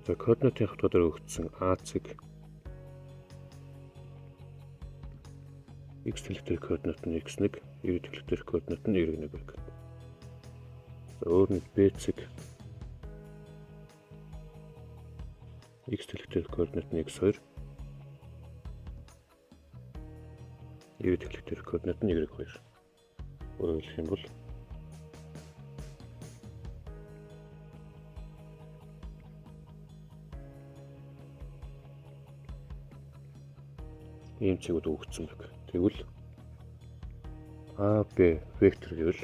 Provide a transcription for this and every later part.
За координатын хавтгаар өгөгдсөн А-ыг x тэлэгдэх координат нь x1, y тэлэгдэх координат нь y1 гэх. За өөр нь B-ийг x тэлэгдэх координат нь x2, y тэлэгдэх координат нь y2. Өөрөөр хэлэх юм бол ийм чигүүд өгөгдсөн баг. Тэгвэл А, Б вектор гэвэл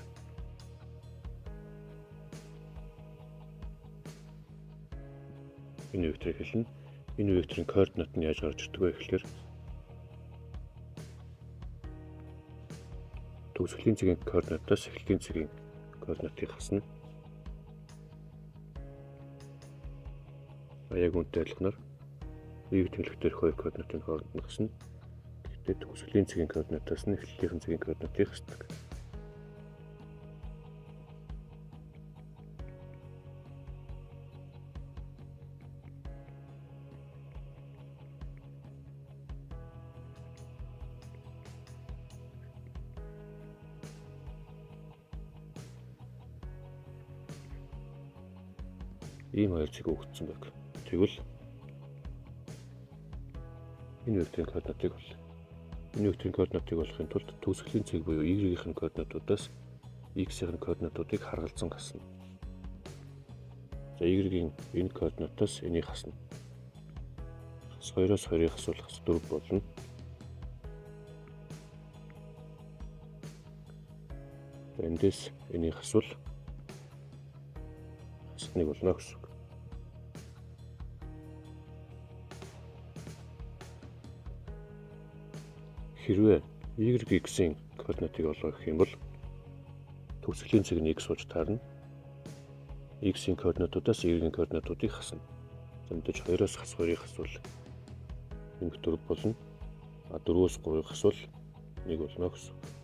энэ векторыг хэлнэ. Энэ векторын координат нь яаж гарч ирдэг вэ гэхээр төгсгөлийн цагийн координатаас эхлэлийн цагийн координатыг хасна. Яг үнэтэй адилханаар y тэлэгдэх хоёр координатын хооронд нь хасна. Төгсгөлийн цагийн координатаас нь эхлэлийн цагийн координатыг хасдаг. Ийм хоёр цэг өгөгдсөн баг. Тэгвэл энэ векторын координатыг бол энэ векторын координатыг олохын тулд төгсгөлийн цэг буюу y-ийн координатуудаас x-ийн координатуудыг харгалзан хасна. За y-ийн энэ координатаас энийг хасна. Хас 2-оос 2-ыг хасуулах 4 болно. За эндээс энийг хасвал хасна болно гэсэн үг. Хэрвээ y-ийн координатыг олох гэх юм бол төгсгөлийн цэг нь x сууж таарна. X-ийн координатуудаас y-ийн координатуудыг хасна. Зэмдэж 2-оос хас 2-ыг хасвал 4 болно. 4-өөс 3-ыг хасвал 1 болно гэсэн үг.